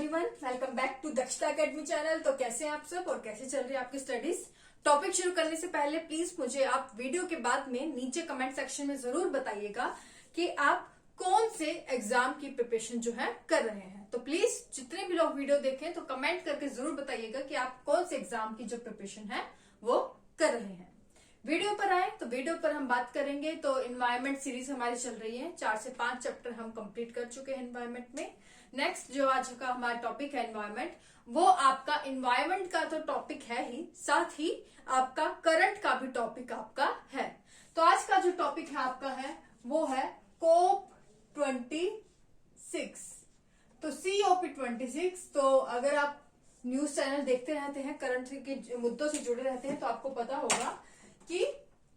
Everyone, welcome back to दक्षता academy channel. तो कैसे हैं आप सब और कैसे चल रही है आपकी स्टडीज। टॉपिक शुरू करने से पहले प्लीज मुझे आप वीडियो के बाद में नीचे कमेंट सेक्शन में जरूर बताइएगा कि आप कौन से एग्जाम की प्रिपरेशन जो है कर रहे हैं। तो प्लीज जितने भी लोग वीडियो देखें तो कमेंट करके जरूर बताइएगा कि आप कौन से एग्जाम की जो प्रिपरेशन है वो कर रहे हैं। वीडियो पर आए तो वीडियो पर हम बात करेंगे तो इन्वायरमेंट सीरीज हमारी चल रही है। 4 से 5 चैप्टर हम कंप्लीट कर चुके हैं इन्वायरमेंट में। नेक्स्ट जो आज का हमारा टॉपिक है इन्वायरमेंट, वो आपका इन्वायरमेंट का तो टॉपिक है ही, साथ ही आपका करंट का भी टॉपिक आपका है। तो आज का जो टॉपिक है आपका है वो है COP 26। तो COP 26। तो अगर आप न्यूज चैनल देखते रहते हैं, करंट के मुद्दों से जुड़े रहते हैं, तो आपको पता होगा कि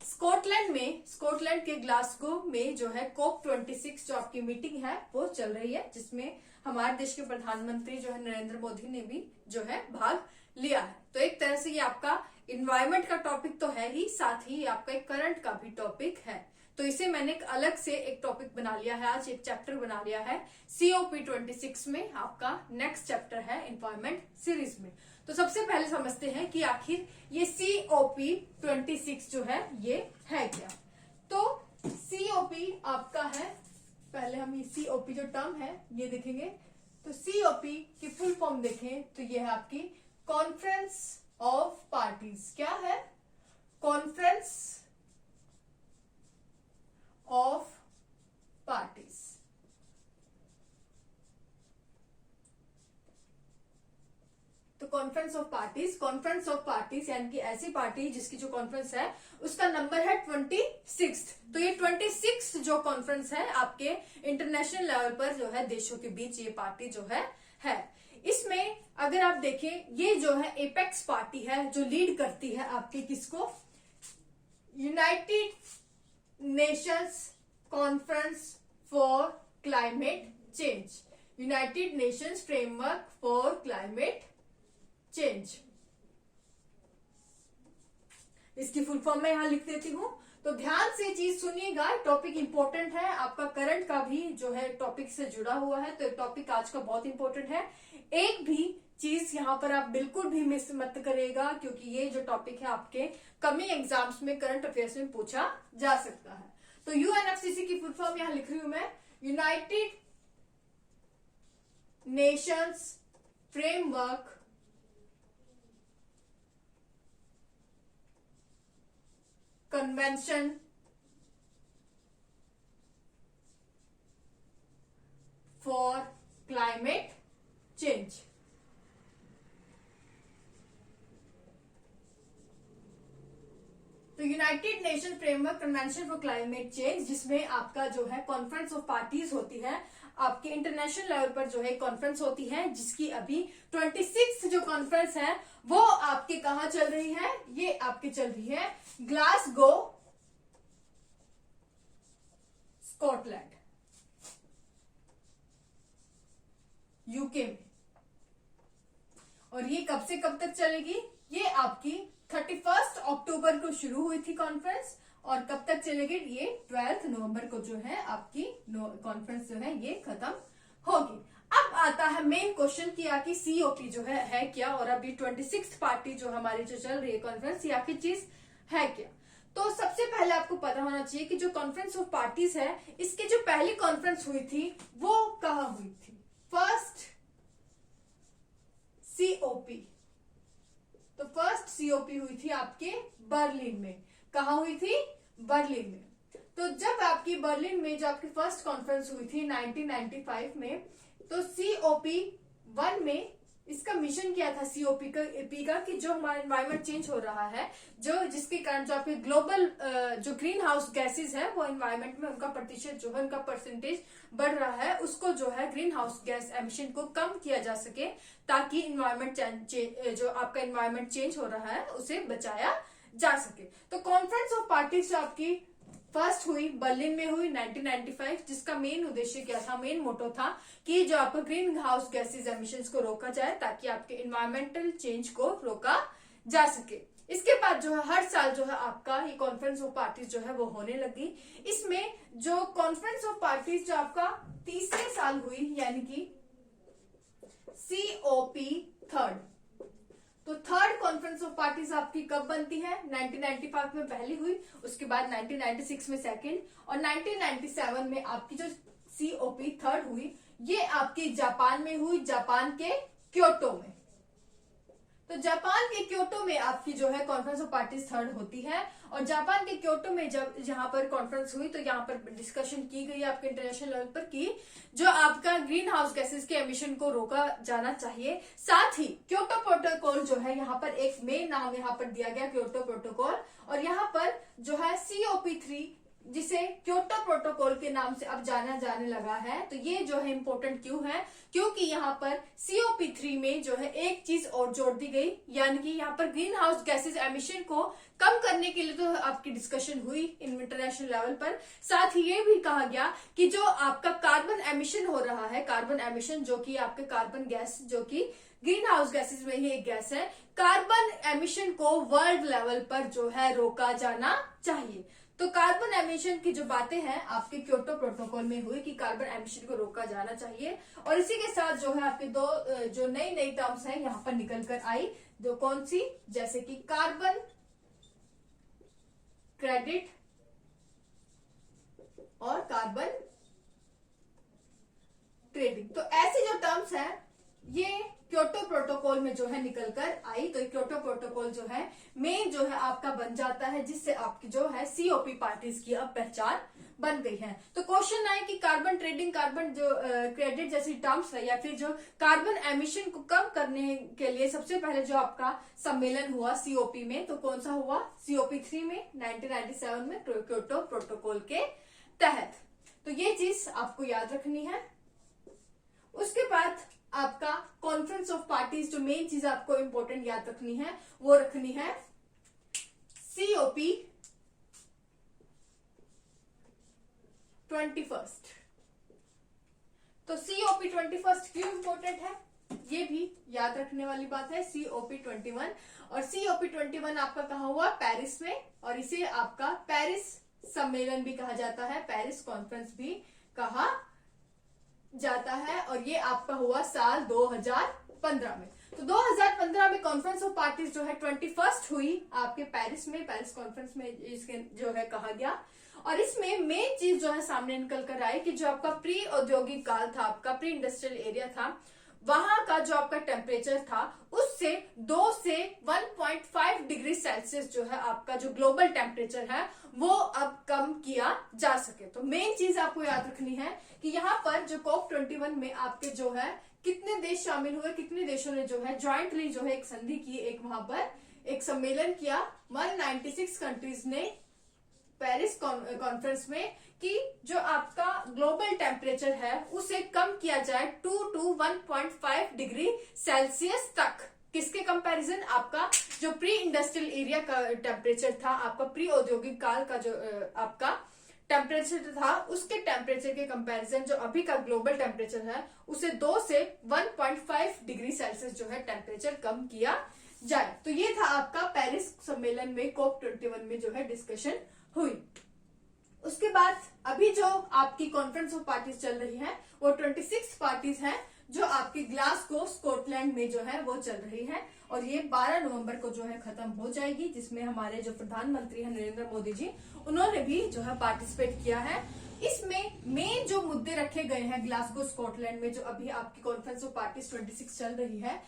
स्कॉटलैंड के ग्लासगो में जो है COP 26 जो आपकी मीटिंग है वो चल रही है, जिसमें हमारे देश के प्रधानमंत्री जो है नरेंद्र मोदी ने भी जो है भाग लिया है। तो एक तरह से ये आपका इन्वायरमेंट का टॉपिक तो है ही, साथ ही आपका एक करंट का भी टॉपिक है। तो इसे मैंने एक अलग से एक टॉपिक बना लिया है, आज एक चैप्टर बना लिया है COP 26 में। आपका नेक्स्ट चैप्टर है इन्वायरमेंट सीरीज में। तो सबसे पहले समझते हैं कि आखिर ये COP 26 जो है ये है क्या। तो COP आपका है, पहले हम ये COP जो टर्म है ये देखेंगे। तो COP की फुल फॉर्म देखें तो ये है आपकी कॉन्फ्रेंस ऑफ पार्टीज। क्या है? Conference of parties. तो कॉन्फ्रेंस ऑफ पार्टीज यानी कि ऐसी पार्टी जिसकी जो कॉन्फ्रेंस है उसका नंबर है 26। तो ये 26 जो कॉन्फ्रेंस है आपके इंटरनेशनल लेवल पर जो है देशों के बीच ये पार्टी जो है। इसमें अगर आप देखें ये जो है एपेक्स पार्टी है जो लीड करती है आपके किसको? United Nations conference for Climate change, United Nations framework for Climate change. इसकी फुल फॉर्म मैं यहां लिख देती हूं। तो ध्यान से चीज सुनिएगा, टॉपिक इंपॉर्टेंट है, आपका करंट का भी जो है टॉपिक से जुड़ा हुआ है। तो टॉपिक आज का बहुत इंपॉर्टेंट है। एक भी चीज यहां पर आप बिल्कुल भी मिस मत करिएगा, क्योंकि ये जो टॉपिक है आपके कमिंग एग्जाम्स में करंट अफेयर्स में पूछा जा सकता है। तो UNFCCC की फुल फॉर्म यहां लिख रही हूं मैं, United Nations Framework Convention for Climate Change. तो United Nation Framework Convention for Climate Change, जिसमें आपका जो है कॉन्फ्रेंस ऑफ पार्टीज होती है, आपके इंटरनेशनल लेवल पर जो है कॉन्फ्रेंस होती है, जिसकी अभी 26 जो कॉन्फ्रेंस है वो आपके कहां चल रही है? ये आपके चल रही है ग्लासगो, स्कॉटलैंड, यूके में। और ये कब से कब तक चलेगी? ये आपकी 31 अक्टूबर को शुरू हुई थी कॉन्फ्रेंस, और कब तक चलेगी? ये 12 नवंबर को जो है आपकी कॉन्फ्रेंस जो है ये खत्म होगी। अब आता है मेन क्वेश्चन कि आखिर COP जो है क्या, और अभी 26 पार्टी जो हमारी जो चल रही है कॉन्फ्रेंस, ये आखिर चीज है क्या। तो सबसे पहले आपको पता होना चाहिए कि जो कॉन्फ्रेंस ऑफ पार्टीज है, इसकी जो पहली कॉन्फ्रेंस हुई थी वो कहाँ हुई थी? First COP। तो फर्स्ट COP हुई थी आपके बर्लिन में। कहा हुई थी? बर्लिन में। तो जब आपकी बर्लिन में जो आपकी फर्स्ट कॉन्फ्रेंस हुई थी 1995 में, तो COP 1 में इसका मिशन क्या था COP का कि जो हमारा एनवायरनमेंट चेंज हो रहा है, जो जिसके कारण जो आपके ग्लोबल जो ग्रीन हाउस गैसेज है वो एनवायरनमेंट में उनका प्रतिशत जो है उनका परसेंटेज बढ़ रहा है, उसको जो है ग्रीन हाउस गैस एमिशन को कम किया जा सके, ताकि इन्वायरमेंट जो आपका एनवायरनमेंट चेंज हो रहा है उसे बचाया जा सके। तो कॉन्फ्रेंस ऑफ पार्टीज जो आपकी फर्स्ट हुई बर्लिन में हुई 1995, जिसका मेन उद्देश्य क्या था? मेन मोटो था कि जो आपका ग्रीन हाउस गैसेज एमिशंस को रोका जाए, ताकि आपके इन्वायरमेंटल चेंज को रोका जा सके। इसके बाद जो है हर साल जो है आपका ये कॉन्फ्रेंस ऑफ पार्टीज जो है वो होने लगी। इसमें जो कॉन्फ्रेंस ऑफ पार्टीज जो आपका तीसरे साल हुई, यानी कि COP थर्ड। तो थर्ड कॉन्फ्रेंस ऑफ पार्टीज आपकी कब बनती है? 1995 में पहली हुई, उसके बाद 1996 में सेकंड, और 1997 में आपकी जो COP थर्ड हुई ये आपकी जापान में हुई, जापान के क्योटो में। तो जापान के क्योटो में आपकी जो है कॉन्फ्रेंस ऑफ पार्टीज थर्ड होती है, और जापान के क्योटो में जब यहाँ पर कॉन्फ्रेंस हुई तो यहाँ पर डिस्कशन की गई आपके इंटरनेशनल लेवल पर कि जो आपका ग्रीन हाउस गैसेस के एमिशन को रोका जाना चाहिए। साथ ही क्योटो प्रोटोकॉल जो है यहाँ पर एक मेन नाम यहाँ पर दिया गया क्योटो प्रोटोकॉल, और यहाँ पर जो है COP3 जिसे क्योटो प्रोटोकॉल के नाम से अब जाना जाने लगा है। तो ये जो है इंपॉर्टेंट क्यों है? क्योंकि यहाँ पर COP3 में जो है एक चीज और जोड़ दी गई, यानी कि यहाँ पर ग्रीन हाउस गैसेस एमिशन को कम करने के लिए तो आपकी डिस्कशन हुई इंटरनेशनल लेवल पर, साथ ही ये भी कहा गया कि जो आपका कार्बन एमिशन हो रहा है, कार्बन एमिशन जो कि आपके कार्बन गैस जो कि ग्रीन हाउस गैसेस में ही एक गैस है, कार्बन एमिशन को वर्ल्ड लेवल पर जो है रोका जाना चाहिए। तो कार्बन एमिशन की जो बातें हैं आपके क्योटो प्रोटोकॉल में हुई कि कार्बन एमिशन को रोका जाना चाहिए, और इसी के साथ जो है आपके दो जो नई नई टर्म्स हैं यहाँ पर निकल कर आई, जो कौन सी, जैसे कि कार्बन क्रेडिट और कार्बन ट्रेडिंग। तो ऐसी जो टर्म्स हैं ये क्योटो प्रोटोकॉल में जो है निकल कर आई। तो क्योटो प्रोटोकॉल जो है मेन जो है आपका बन जाता है, जिससे आपकी जो है COP पार्टीज की अब पहचान बन गई है। तो क्वेश्चन आए कि कार्बन ट्रेडिंग, कार्बन जो क्रेडिट जैसी टर्म्स है, या फिर जो कार्बन एमिशन को कम करने के लिए सबसे पहले जो आपका सम्मेलन हुआ COP में, तो कौन सा हुआ? COP3 में 1997 में क्योटो प्रोटोकॉल के तहत। तो ये चीज आपको याद रखनी है। उसके बाद आपका कॉन्फ्रेंस ऑफ पार्टीज, जो मेन चीज आपको इंपॉर्टेंट याद रखनी है वो रखनी है COP 21। तो COP 21 क्यों इंपॉर्टेंट है ये भी याद रखने वाली बात है। COP 21, और COP 21 आपका कहा हुआ? पेरिस में, और इसे आपका पेरिस सम्मेलन भी कहा जाता है, पेरिस कॉन्फ्रेंस भी कहा जाता है, और ये आपका हुआ साल 2015 में। तो 2015 में कॉन्फ्रेंस ऑफ पार्टीज जो है 21 हुई आपके पेरिस में, पेरिस कॉन्फ्रेंस में इसके जो है कहा गया, और इसमें मेन चीज जो है सामने निकल कर आई कि जो आपका प्री औद्योगिक काल था, आपका प्री इंडस्ट्रियल एरिया था, वहां का जो आपका टेम्परेचर था उससे 2 से 1.5 डिग्री सेल्सियस जो है आपका जो ग्लोबल टेम्परेचर है वो अब कम किया जा सके। तो मेन चीज आपको याद रखनी है कि यहाँ पर जो COP 21 में आपके जो है कितने देश शामिल हुए, कितने देशों ने जो है ज्वाइंटली जो है एक संधि की, एक वहां पर एक सम्मेलन किया 196 कंट्रीज ने पेरिस कॉन्फ्रेंस में, कि जो आपका ग्लोबल टेम्परेचर है उसे कम किया जाए 2 to 1.5 डिग्री सेल्सियस तक। किसके कंपैरिजन? आपका जो प्री इंडस्ट्रियल एरिया का टेम्परेचर था, आपका प्री औद्योगिक काल का जो आपका टेम्परेचर था, उसके टेम्परेचर के कंपैरिजन जो अभी का ग्लोबल टेम्परेचर है उसे 2 से 1.5 डिग्री सेल्सियस जो है टेम्परेचर कम किया जाए। तो ये था आपका पेरिस सम्मेलन में COP 21 में जो है डिस्कशन हुई। उसके बाद अभी जो आपकी कॉन्फ्रेंस ऑफ पार्टीज चल रही है वो 26 पार्टीज हैं जो आपकी ग्लासगो स्कॉटलैंड में जो है वो चल रही है, और ये 12 नवंबर को जो है खत्म हो जाएगी, जिसमें हमारे जो प्रधानमंत्री हैं नरेंद्र मोदी जी, उन्होंने भी जो है पार्टिसिपेट किया है। इसमें मेन जो मुद्दे रखे गए हैं ग्लासगो स्कॉटलैंड में, जो अभी आपकी कॉन्फ्रेंस ऑफ पार्टीज 26 चल रही है,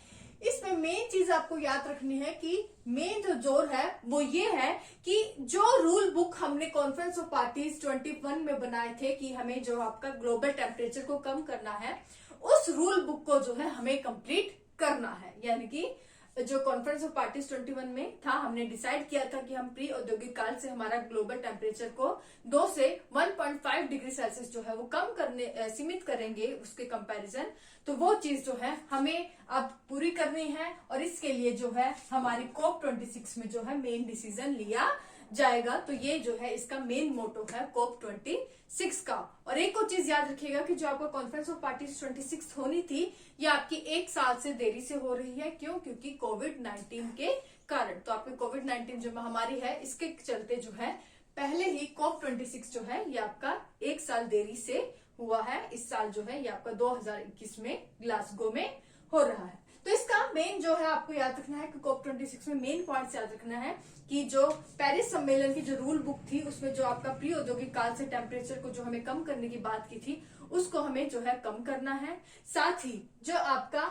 इसमें मेन चीज आपको याद रखनी है कि मेन जो जोर है वो ये है कि जो रूल बुक हमने कॉन्फ्रेंस ऑफ पार्टीज 21 में बनाए थे कि हमें जो आपका ग्लोबल टेम्परेचर को कम करना है, उस रूल बुक को जो है हमें कंप्लीट करना है। यानी कि जो कॉन्फ्रेंस ऑफ पार्टीज 21 में था, हमने डिसाइड किया था कि हम प्री औद्योगिक काल से हमारा ग्लोबल टेम्परेचर को 2 से 1.5 डिग्री सेल्सियस जो है वो कम करने सीमित करेंगे उसके कंपैरिजन। तो वो चीज जो है हमें अब पूरी करनी है, और इसके लिए जो है हमारी COP 26 में जो है मेन डिसीजन लिया जाएगा। तो ये जो है इसका मेन मोटो है COP 26 का। और एक और चीज याद रखिएगा कि जो आपका कॉन्फ्रेंस ऑफ पार्टीज 26 होनी थी, ये आपकी 1 साल से देरी से हो रही है। क्यों? क्योंकि कोविड-19 के कारण। तो आपकी कोविड-19 जो महामारी है इसके चलते जो है पहले ही COP 26 जो है ये आपका 1 साल देरी से हुआ है। इस साल जो है ये आपका 2021 में ग्लासगो में हो रहा है। तो इसका मेन जो है आपको याद रखना है कि COP 26 में मेन पॉइंट्स याद रखना है कि जो पेरिस सम्मेलन की जो रूल बुक थी उसमें जो आपका प्री औद्योगिक काल से टेम्परेचर को जो हमें कम करने की बात की थी उसको हमें जो है कम करना है। साथ ही जो आपका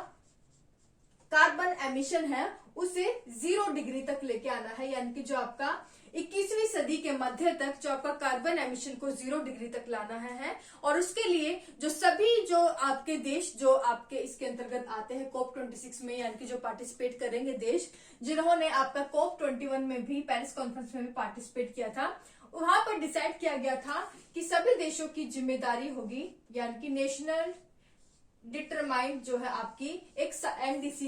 कार्बन एमिशन है उसे 0 डिग्री तक लेके आना है, यानी कि जो आपका 21वीं सदी के मध्य तक जो आपका कार्बन एमिशन को 0 डिग्री तक लाना है। और उसके लिए जो सभी जो आपके देश जो आपके इसके अंतर्गत आते हैं COP 26 में, यानी कि जो पार्टिसिपेट करेंगे देश जिन्होंने आपका COP 21 में भी पेरिस कॉन्फ्रेंस में भी पार्टिसिपेट किया था, वहां पर डिसाइड किया गया था कि सभी देशों की जिम्मेदारी होगी, यानी कि नेशनल डिटरमाइंड जो है आपकी एक NDC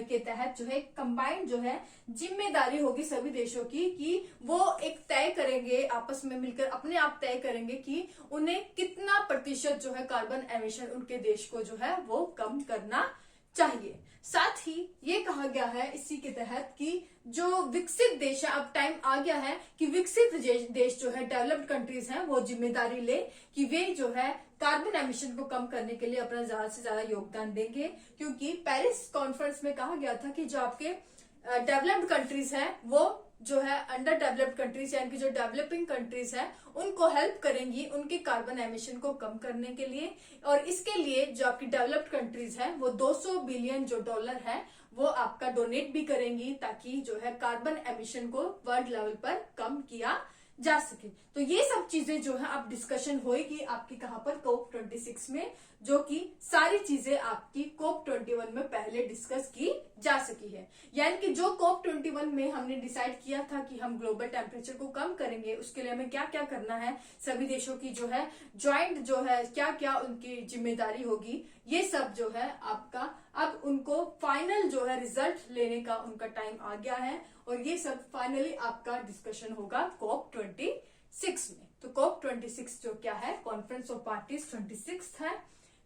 के तहत जो है कंबाइंड जो है जिम्मेदारी होगी सभी देशों की कि वो एक तय करेंगे आपस में मिलकर अपने आप तय करेंगे कि उन्हें कितना प्रतिशत जो है कार्बन एमिशन उनके देश को जो है वो कम करना चाहिए। साथ ही ये कहा गया है इसी के तहत कि जो विकसित देश है, अब टाइम आ गया है कि विकसित देश जो है डेवलप्ड कंट्रीज हैं वो जिम्मेदारी ले कि वे जो है कार्बन एमिशन को कम करने के लिए अपना ज्यादा से ज्यादा योगदान देंगे। क्योंकि पेरिस कॉन्फ्रेंस में कहा गया था कि जो आपके डेवलप्ड कंट्रीज हैं वो जो है अंडर डेवलप्ड कंट्रीज यानी कि जो डेवलपिंग कंट्रीज है उनको हेल्प करेंगी उनके कार्बन एमिशन को कम करने के लिए। और इसके लिए जो आपकी डेवलप्ड कंट्रीज है वो 200 बिलियन जो डॉलर है वो आपका डोनेट भी करेंगी ताकि जो है कार्बन एमिशन को वर्ल्ड लेवल पर कम किया जा सके। तो ये सब चीजें जो है अब डिस्कशन होएगी आपकी कहां पर COP 26 में, जो कि सारी चीजें आपकी COP 21 में पहले डिस्कस की जा सकी है। यानी कि जो COP 21 में हमने डिसाइड किया था कि हम ग्लोबल टेम्परेचर को कम करेंगे, उसके लिए हमें क्या क्या करना है, सभी देशों की जो है ज्वाइंट जो है क्या क्या उनकी जिम्मेदारी होगी, ये सब जो है आपका अब उनको फाइनल जो है रिजल्ट लेने का उनका टाइम आ गया है। और ये सब फाइनली आपका डिस्कशन होगा COP 26 में। तो COP 26 जो क्या है, कॉन्फ्रेंस ऑफ पार्टीज 26 है,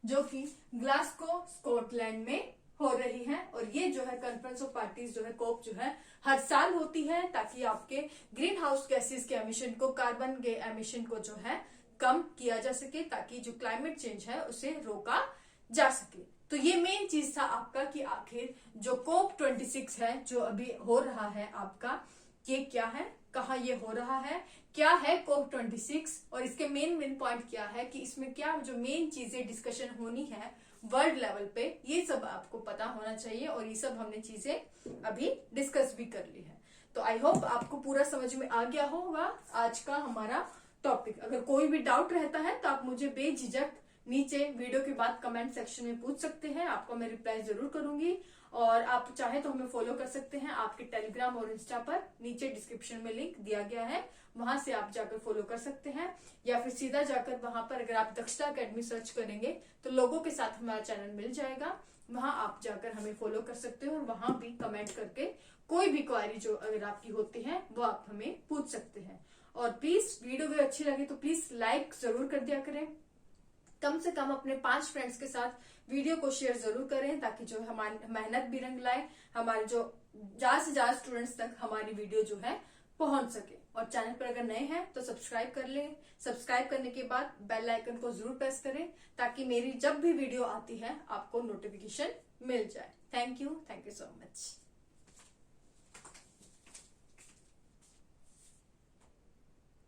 जो कि ग्लासगो स्कॉटलैंड में हो रही है। और ये जो है कॉन्फ्रेंस ऑफ पार्टीज जो है COP जो है हर साल होती है ताकि आपके ग्रीन हाउस गैसेस के एमिशन को, कार्बन के एमिशन को जो है कम किया जा सके, ताकि जो क्लाइमेट चेंज है उसे रोका जा सके। तो ये मेन चीज था आपका कि आखिर जो COP 26 है जो अभी हो रहा है आपका, ये क्या है, कहाँ ये हो रहा है, क्या है COP 26 और इसके मेन पॉइंट क्या है, कि इसमें क्या जो मेन चीजें डिस्कशन होनी है वर्ल्ड लेवल पे, ये सब आपको पता होना चाहिए। और ये सब हमने चीजें अभी डिस्कस भी कर ली है। तो आई होप आपको पूरा समझ में आ गया होगा आज का हमारा टॉपिक। अगर कोई भी डाउट रहता है तो आप मुझे बेझिझक नीचे वीडियो के बाद कमेंट सेक्शन में पूछ सकते हैं, आपको मैं रिप्लाई जरूर करूंगी। और आप चाहे तो हमें फॉलो कर सकते हैं आपके टेलीग्राम और इंस्टा पर, नीचे डिस्क्रिप्शन में लिंक दिया गया है, वहां से आप जाकर फॉलो कर सकते हैं। या फिर सीधा जाकर वहां पर अगर आप दक्षता अकेडमी सर्च करेंगे तो लोगों के साथ हमारा चैनल मिल जाएगा, वहां आप जाकर हमें फॉलो कर सकते हो और वहां भी कमेंट करके कोई भी क्वेरी जो अगर आपकी होती है वो आप हमें पूछ सकते हैं। और प्लीज वीडियो अच्छी लगे तो प्लीज लाइक जरूर कर दिया करें, कम से कम अपने 5 फ्रेंड्स के साथ वीडियो को शेयर जरूर करें ताकि जो हमारी मेहनत भी रंग लाए, हमारे जो ज्यादा से ज्यादा स्टूडेंट्स तक हमारी वीडियो जो है पहुंच सके। और चैनल पर अगर नए हैं तो सब्सक्राइब कर लें, सब्सक्राइब करने के बाद बेल आइकन को जरूर प्रेस करें ताकि मेरी जब भी वीडियो आती है आपको नोटिफिकेशन मिल जाए। Thank you so much.